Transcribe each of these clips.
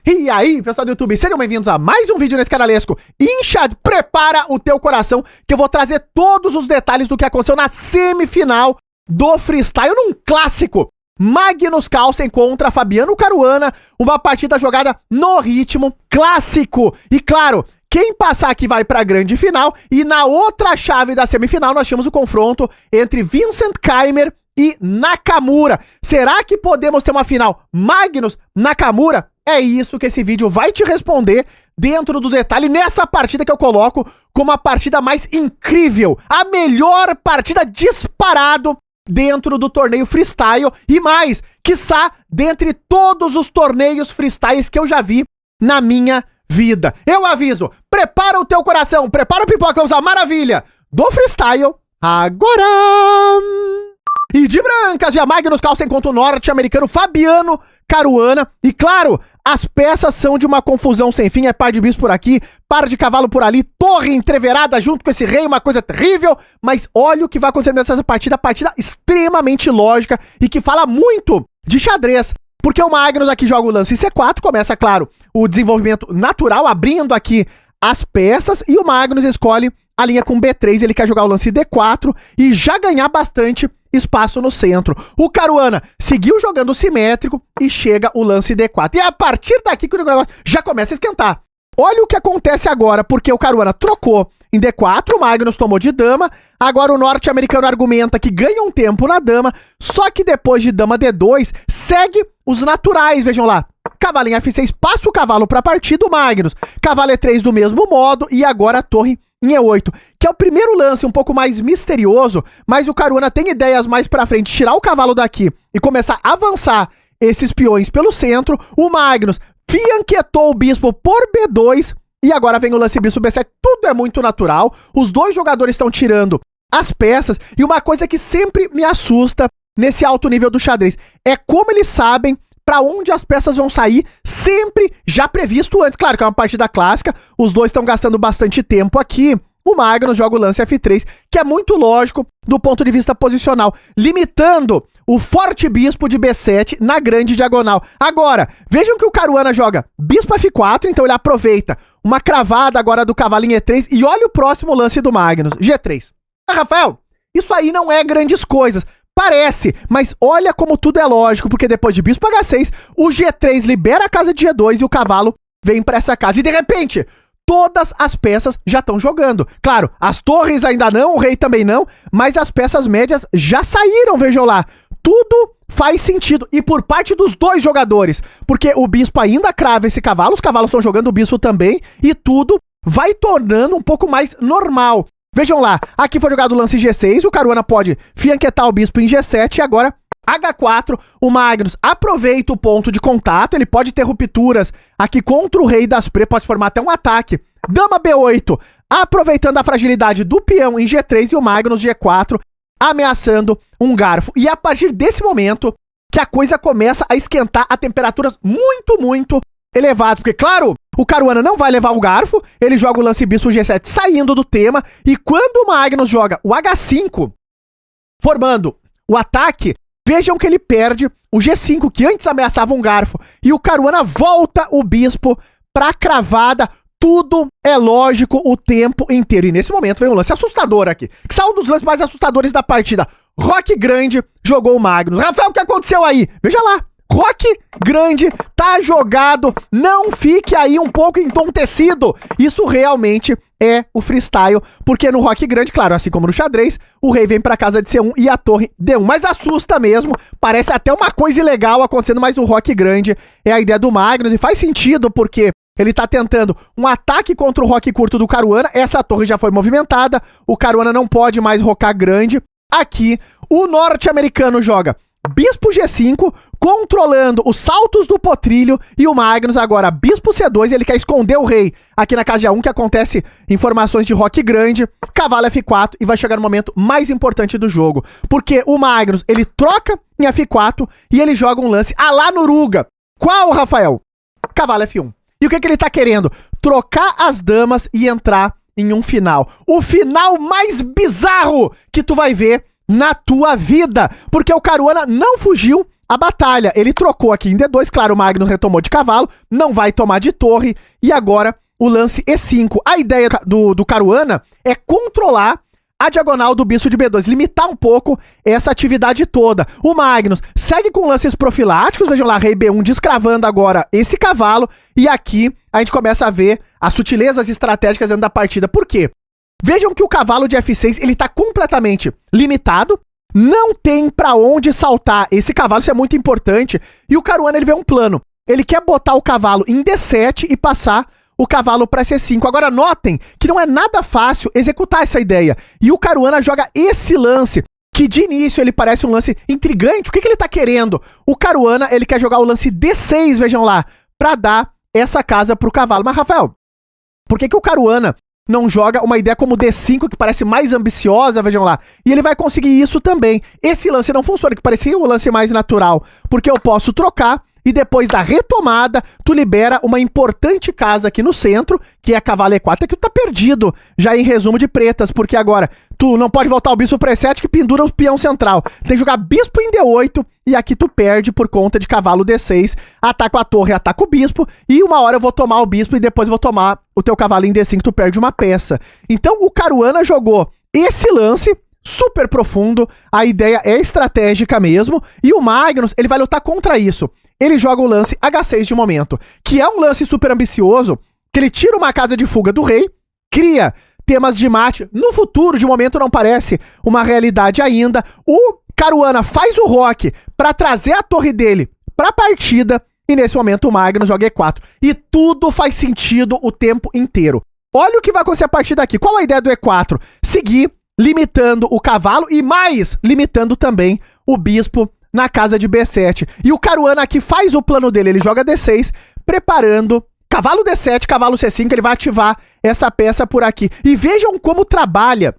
E aí, pessoal do YouTube, sejam bem-vindos a mais um vídeo nesse canalesco. Incha, prepara o teu coração, que eu vou trazer todos os detalhes do que aconteceu na semifinal do freestyle, num clássico. Magnus Carlsen contra Fabiano Caruana, uma partida jogada no ritmo clássico. E claro, quem passar aqui vai pra grande final, e na outra chave da semifinal nós tínhamos o confronto entre Vincent Keimer e Nakamura. Será que podemos ter uma final Magnus-Nakamura? É isso que esse vídeo vai te responder dentro do detalhe nessa partida que eu coloco como a partida mais incrível, a melhor partida disparado dentro do torneio freestyle e mais, quiçá, dentre todos os torneios freestyles que eu já vi na minha vida. Eu aviso, prepara o teu coração, prepara o pipoca, vamos à maravilha do freestyle agora! E de brancas, já Magnus Carlsen contra o norte-americano Fabiano Caruana. E claro, as peças são de uma confusão sem fim. É par de bispo por aqui, par de cavalo por ali, torre entreverada junto com esse rei, uma coisa terrível. Mas olha o que vai acontecer nessa partida extremamente lógica e que fala muito de xadrez. Porque o Magnus aqui joga o lance C4, começa, claro, o desenvolvimento natural, abrindo aqui as peças. E o Magnus escolhe a linha com B3, ele quer jogar o lance D4 e já ganhar bastante espaço no centro. O Caruana seguiu jogando simétrico e chega o lance D4. E é a partir daqui que o negócio já começa a esquentar. Olha o que acontece agora, porque o Caruana trocou em D4, o Magnus tomou de dama, agora o norte-americano argumenta que ganha um tempo na dama, só que depois de dama D2, segue os naturais, vejam lá. Cavalo em F6, passa o cavalo para a partida, o Magnus. Cavalo E3 do mesmo modo, e agora a torre em E8, que é o primeiro lance um pouco mais misterioso, mas o Caruana tem ideias mais pra frente, tirar o cavalo daqui e começar a avançar esses peões pelo centro. O Magnus fianquetou o bispo por B2 e agora vem o lance bispo B7, tudo é muito natural, os dois jogadores estão tirando as peças e uma coisa que sempre me assusta nesse alto nível do xadrez é como eles sabem para onde as peças vão sair, sempre já previsto antes. Claro que é uma partida clássica, os dois estão gastando bastante tempo aqui. O Magnus joga o lance F3, que é muito lógico do ponto de vista posicional, limitando o forte bispo de B7 na grande diagonal. Agora, vejam que o Caruana joga bispo F4, então ele aproveita uma cravada agora do cavalinho E3, e olha o próximo lance do Magnus, G3. Ah, Rafael, isso aí não é grandes coisas. Parece, mas olha como tudo é lógico, porque depois de bispo H6, o G3 libera a casa de G2 e o cavalo vem para essa casa. E de repente, todas as peças já estão jogando. Claro, as torres ainda não, o rei também não, mas as peças médias já saíram, vejam lá. Tudo faz sentido, e por parte dos dois jogadores, porque o bispo ainda crava esse cavalo, os cavalos estão jogando o bispo também, e tudo vai tornando um pouco mais normal. Vejam lá, aqui foi jogado o lance G6, o Caruana pode fianquetar o bispo em G7 e agora H4, o Magnus aproveita o ponto de contato, ele pode ter rupturas aqui contra o rei das pretas, pode formar até um ataque. Dama B8, aproveitando a fragilidade do peão em G3 e o Magnus G4 ameaçando um garfo. E é a partir desse momento que a coisa começa a esquentar a temperaturas muito elevadas, porque claro, o Caruana não vai levar o garfo, ele joga o lance bispo G7 saindo do tema, e quando o Magnus joga o H5, formando o ataque, vejam que ele perde o G5, que antes ameaçava um garfo, e o Caruana volta o bispo pra cravada. Tudo é lógico o tempo inteiro, e nesse momento vem um lance assustador aqui, que saiu dos lances mais assustadores da partida. Roque Grande jogou o Magnus. Rafael, o que aconteceu aí? Veja lá. Roque Grande tá jogado, não fique aí um pouco entontecido. Isso realmente é o freestyle, porque no Roque Grande, claro, assim como no xadrez, o rei vem pra casa de C1 e a torre D1. Mas assusta mesmo, parece até uma coisa ilegal acontecendo, mas o Roque Grande é a ideia do Magnus e faz sentido, porque ele tá tentando um ataque contra o roque curto do Caruana, essa torre já foi movimentada, o Caruana não pode mais rocar grande. Aqui, o norte-americano joga bispo G5, controlando os saltos do potrilho, e o Magnus agora bispo C2, ele quer esconder o rei aqui na casa de A1, que acontece em formações de roque grande, cavalo F4, e vai chegar no momento mais importante do jogo, porque o Magnus, ele troca em F4 e ele joga um lance a lá Noruga. Qual, Rafael? Cavalo F1. E o que ele tá querendo? Trocar as damas e entrar em um final. O final mais bizarro que tu vai ver na tua vida, porque o Caruana não fugiu a batalha. Ele trocou aqui em D2, claro, o Magnus retomou de cavalo, não vai tomar de torre, e agora o lance E5. A ideia do Caruana é controlar a diagonal do bispo de B2, limitar um pouco essa atividade toda. O Magnus segue com lances profiláticos, vejam lá, rei B1 descravando agora esse cavalo, e aqui a gente começa a ver as sutilezas estratégicas dentro da partida. Por quê? Vejam que o cavalo de F6, ele tá completamente limitado, não tem pra onde saltar esse cavalo, isso é muito importante, e o Caruana, ele vê um plano. Ele quer botar o cavalo em D7 e passar o cavalo para C5. Agora notem que não é nada fácil executar essa ideia. E o Caruana joga esse lance, que de início ele parece um lance intrigante. O que ele tá querendo? O Caruana, ele quer jogar o lance D6, vejam lá, para dar essa casa pro cavalo. Mas, Rafael, por que o Caruana não joga uma ideia como D5, que parece mais ambiciosa, vejam lá? E ele vai conseguir isso também. Esse lance não funciona, que parecia o lance mais natural, porque eu posso trocar, e depois da retomada, tu libera uma importante casa aqui no centro, que é a cavalo E4, que tu tá perdido, já em resumo de pretas, porque agora tu não pode voltar o bispo para E7, que pendura o peão central. Tem que jogar bispo em D8, e aqui tu perde por conta de cavalo D6, ataca a torre, ataca o bispo, e uma hora eu vou tomar o bispo, e depois eu vou tomar o teu cavalo em D5, tu perde uma peça. Então o Caruana jogou esse lance, super profundo, a ideia é estratégica mesmo, e o Magnus, ele vai lutar contra isso. Ele joga o lance H6 de momento, que é um lance super ambicioso, que ele tira uma casa de fuga do rei, cria temas de mate, no futuro, de momento não parece uma realidade ainda. O Caruana faz o roque para trazer a torre dele para a partida, e nesse momento o Magnus joga E4. E tudo faz sentido o tempo inteiro. Olha o que vai acontecer a partir daqui. Qual a ideia do E4? Seguir limitando o cavalo e mais limitando também o bispo na casa de B7. E o Caruana aqui faz o plano dele, ele joga D6, preparando cavalo D7, cavalo C5, ele vai ativar essa peça por aqui. E vejam como trabalha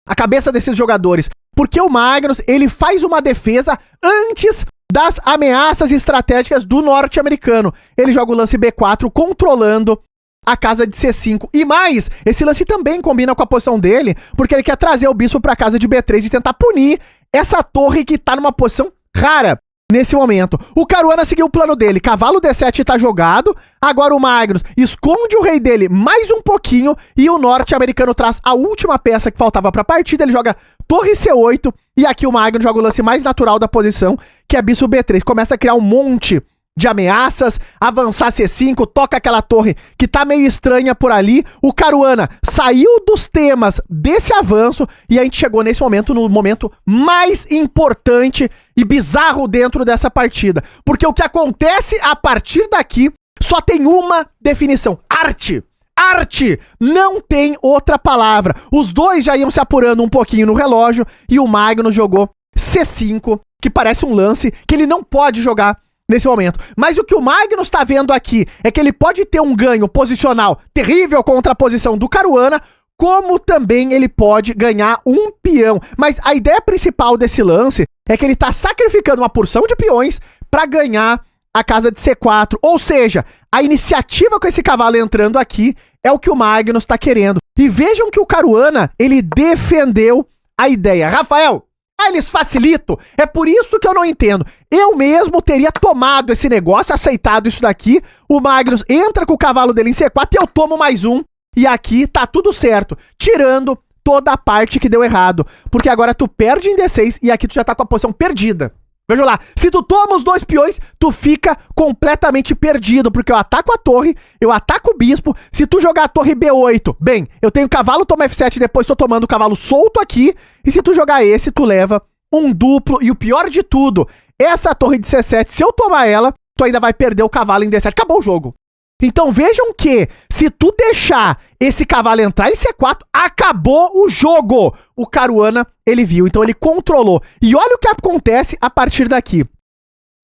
a cabeça desses jogadores, porque o Magnus, ele faz uma defesa antes das ameaças estratégicas do norte-americano. Ele joga o lance B4, controlando a casa de C5. E mais, esse lance também combina com a posição dele, porque ele quer trazer o bispo para a casa de B3 e tentar punir essa torre que tá numa posição rara nesse momento. O Caruana seguiu o plano dele, cavalo D7 tá jogado, agora o Magnus esconde o rei dele mais um pouquinho e o norte-americano traz a última peça que faltava pra partida, ele joga torre C8 e aqui o Magnus joga o lance mais natural da posição, que é bispo B3, começa a criar um monte de ameaças, avançar C5, toca aquela torre que tá meio estranha por ali. O Caruana saiu dos temas desse avanço e a gente chegou nesse momento, no momento mais importante e bizarro dentro dessa partida. Porque o que acontece a partir daqui só tem uma definição: arte. Arte! Não tem outra palavra. Os dois já iam se apurando um pouquinho no relógio e o Magnus jogou C5, que parece um lance que ele não pode jogar nesse momento. Mas o que o Magnus tá vendo aqui é que ele pode ter um ganho posicional terrível contra a posição do Caruana, como também ele pode ganhar um peão. Mas a ideia principal desse lance é que ele tá sacrificando uma porção de peões para ganhar a casa de C4. Ou seja, a iniciativa com esse cavalo entrando aqui é o que o Magnus tá querendo. E vejam que o Caruana, ele defendeu a ideia. Rafael, eles facilitam. É por isso que eu não entendo. Eu mesmo teria tomado esse negócio, aceitado isso daqui. O Magnus entra com o cavalo dele em C4 e eu tomo mais um. E aqui tá tudo certo. Tirando toda a parte que deu errado. Porque agora tu perde em D6 e aqui tu já tá com a posição perdida. Veja lá, se tu toma os dois peões, tu fica completamente perdido, porque eu ataco a torre, eu ataco o bispo. Se tu jogar a torre B8, bem, eu tenho cavalo, toma F7, depois tô tomando o cavalo solto aqui, e se tu jogar esse, tu leva um duplo, e o pior de tudo, essa torre de C7, se eu tomar ela, tu ainda vai perder o cavalo em D7, acabou o jogo. Então vejam que, se tu deixar esse cavalo entrar em C4, acabou o jogo. O Caruana, ele viu, então ele controlou. E olha o que acontece a partir daqui.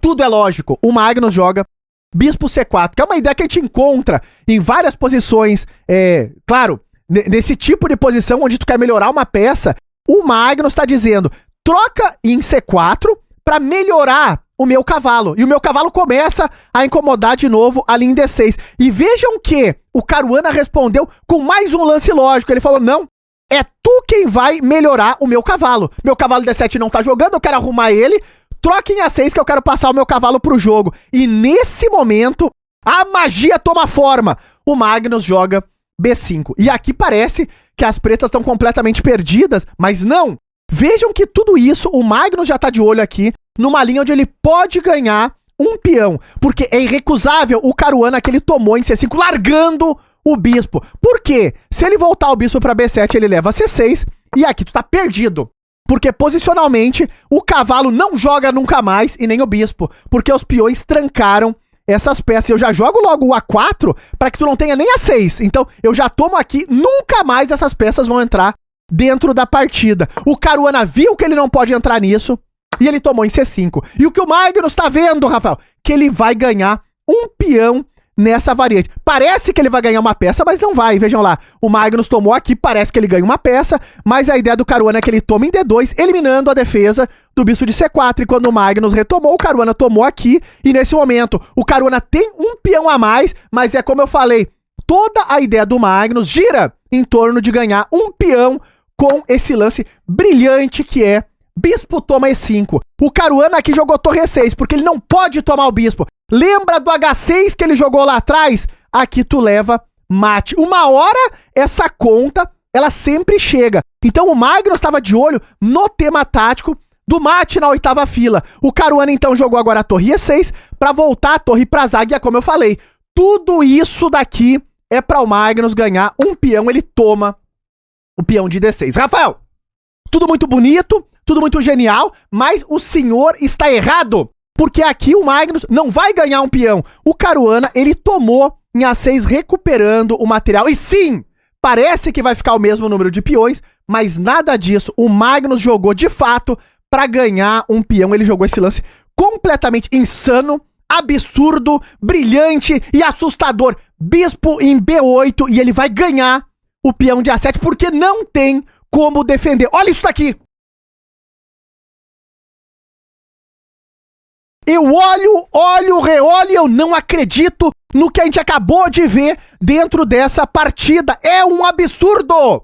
Tudo é lógico, o Magnus joga bispo C4, que é uma ideia que a gente encontra em várias posições, claro, nesse tipo de posição onde tu quer melhorar uma peça, o Magnus está dizendo, troca em C4 para melhorar o meu cavalo. E o meu cavalo começa a incomodar de novo ali em D6. E vejam que o Caruana respondeu com mais um lance lógico. Ele falou, não, é tu quem vai melhorar o meu cavalo. Meu cavalo D7 não tá jogando, eu quero arrumar ele. troca em A6 que eu quero passar o meu cavalo pro jogo. E nesse momento, a magia toma forma. O Magnus joga B5. E aqui parece que as pretas estão completamente perdidas, mas não. Vejam que tudo isso, o Magnus já tá de olho aqui, numa linha onde ele pode ganhar um peão. Porque é irrecusável o Caruana que ele tomou em C5, largando o bispo. Por quê? Se ele voltar o bispo pra B7, ele leva C6, e aqui tu tá perdido. Porque posicionalmente, o cavalo não joga nunca mais, e nem o bispo. Porque os peões trancaram essas peças. Eu já jogo logo o A4 para que tu não tenha nem A6. Então, eu já tomo aqui, nunca mais essas peças vão entrar dentro da partida. O Caruana viu que ele não pode entrar nisso, e ele tomou em C5. E o que o Magnus tá vendo, Rafael? Que ele vai ganhar um peão nessa variante. Parece que ele vai ganhar uma peça, mas não vai. Vejam lá, o Magnus tomou aqui, parece que ele ganha uma peça, mas a ideia do Caruana é que ele toma em D2, eliminando a defesa do bispo de C4. E quando o Magnus retomou, o Caruana tomou aqui, e nesse momento, o Caruana tem um peão a mais, mas é como eu falei, toda a ideia do Magnus gira em torno de ganhar um peão com esse lance brilhante que é bispo toma E5. O Caruana aqui jogou torre E6, porque ele não pode tomar o bispo. Lembra do H6 que ele jogou lá atrás? Aqui tu leva mate. Uma hora essa conta, ela sempre chega. Então o Magnus estava de olho no tema tático do mate na 8ª fila. O Caruana então jogou agora a torre E6 para voltar a torre pra zaga, como eu falei. Tudo isso daqui é para o Magnus ganhar um peão, ele toma o peão de D6. Rafael, tudo muito bonito, tudo muito genial, mas o senhor está errado. Porque aqui o Magnus não vai ganhar um peão. O Caruana, ele tomou em A6 recuperando o material. E sim, parece que vai ficar o mesmo número de peões, mas nada disso. O Magnus jogou de fato para ganhar um peão. Ele jogou esse lance completamente insano, absurdo, brilhante e assustador. Bispo em B8 e ele vai ganhar o peão de A7 porque não tem como defender. Olha isso daqui! Eu olho, reolho e eu não acredito no que a gente acabou de ver dentro dessa partida. É um absurdo!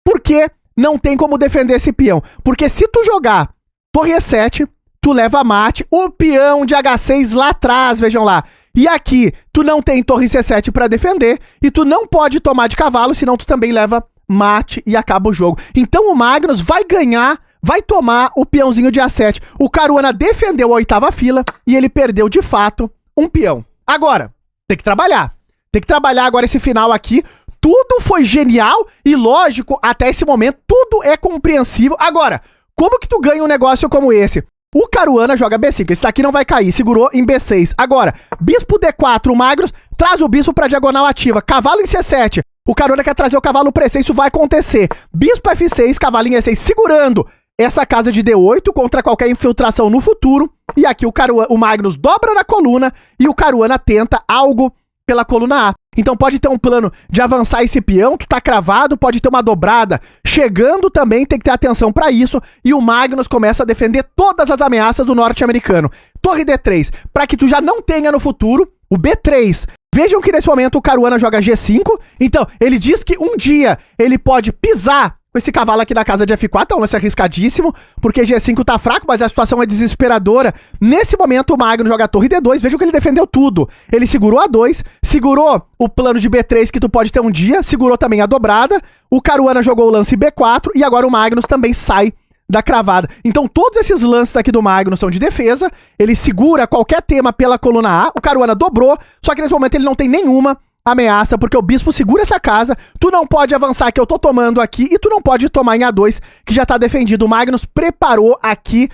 Porque não tem como defender esse peão. Porque se tu jogar torre E7, tu leva mate, o peão de H6 lá atrás, vejam lá. E aqui, tu não tem torre C7 pra defender, e tu não pode tomar de cavalo, senão tu também leva mate e acaba o jogo. Então o Magnus vai ganhar, vai tomar o peãozinho de A7. O Caruana defendeu a 8ª fila e ele perdeu, de fato, um peão. Agora, tem que trabalhar. Tem que trabalhar agora esse final aqui. Tudo foi genial e lógico, até esse momento, tudo é compreensível. Agora, como que tu ganha um negócio como esse? O Caruana joga B5, esse aqui não vai cair, segurou em B6. Agora, bispo D4, o Magnus traz o bispo pra diagonal ativa, cavalo em C7. O Caruana quer trazer o cavalo pra E6, isso vai acontecer. Bispo F6, cavalinho E6, segurando essa casa de D8 contra qualquer infiltração no futuro. E aqui o Magnus dobra na coluna e o Caruana tenta algo pela coluna A. Então pode ter um plano de avançar esse peão, tu tá cravado, pode ter uma dobrada chegando também, tem que ter atenção pra isso. E o Magnus começa a defender todas as ameaças do norte-americano. Torre D3, pra que tu já não tenha no futuro o B3. Vejam que nesse momento o Caruana joga G5, então ele diz que um dia ele pode pisar com esse cavalo aqui na casa de F4, é um lance arriscadíssimo, porque G5 tá fraco, mas a situação é desesperadora. Nesse momento o Magnus joga a torre D2, vejam que ele defendeu tudo. Ele segurou a 2, segurou o plano de B3 que tu pode ter um dia, segurou também a dobrada, o Caruana jogou o lance B4 e agora o Magnus também sai da cravada. Então todos esses lances aqui do Magnus são de defesa, ele segura qualquer tema pela coluna A, o Caruana dobrou, só que nesse momento ele não tem nenhuma ameaça, porque o bispo segura essa casa, tu não pode avançar que eu tô tomando aqui, e tu não pode tomar em A2, que já tá defendido. O Magnus preparou aqui,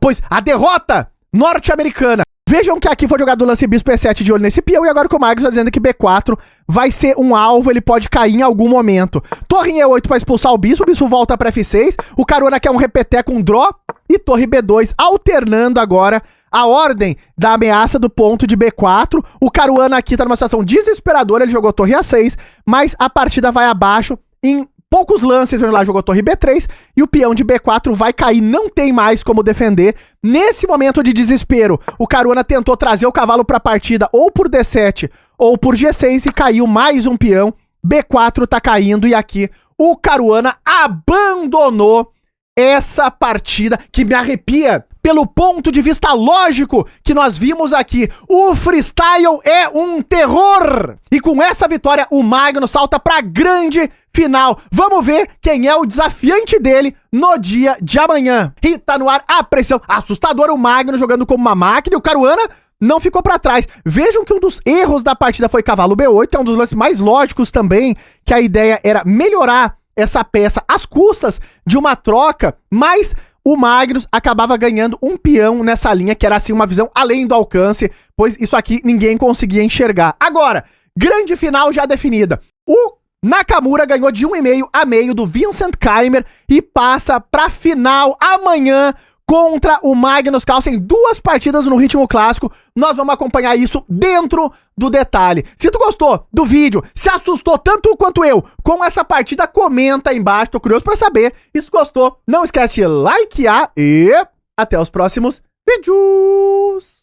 pois a derrota norte-americana. Vejam que aqui foi jogado o lance bispo E7 de olho nesse peão, e agora que o Magnus tá dizendo que B4 vai ser um alvo, ele pode cair em algum momento. Torre em E8 pra expulsar o bispo volta pra F6, o Caruana quer um repeteco, um draw, e torre B2, alternando agora a ordem da ameaça do ponto de B4. O Caruana aqui tá numa situação desesperadora, ele jogou torre A6, mas a partida vai abaixo em poucos lances. Ele lá jogou torre B3 e o peão de B4 vai cair, não tem mais como defender. Nesse momento de desespero, o Caruana tentou trazer o cavalo pra partida ou por D7 ou por G6 e caiu mais um peão. B4 tá caindo e aqui o Caruana abandonou essa partida que me arrepia pelo ponto de vista lógico que nós vimos aqui. O freestyle é um terror! E com essa vitória, o Magnus salta pra grande final. Vamos ver quem é o desafiante dele no dia de amanhã. E tá no ar a pressão assustadora, o Magnus jogando como uma máquina e o Caruana não ficou pra trás. Vejam que um dos erros da partida foi cavalo B8, é um dos lances mais lógicos também, que a ideia era melhorar essa peça às custas de uma troca, mas o Magnus acabava ganhando um peão nessa linha, que era assim uma visão além do alcance, pois isso aqui ninguém conseguia enxergar. Agora, grande final já definida. O Nakamura ganhou de 1,5 a meio do Vincent Keimer e passa pra final amanhã contra o Magnus Carlsen. 2 partidas no ritmo clássico. Nós vamos acompanhar isso dentro do detalhe. Se tu gostou do vídeo, se assustou tanto quanto eu com essa partida, comenta aí embaixo. Tô curioso pra saber. E se gostou, não esquece de likear e até os próximos vídeos.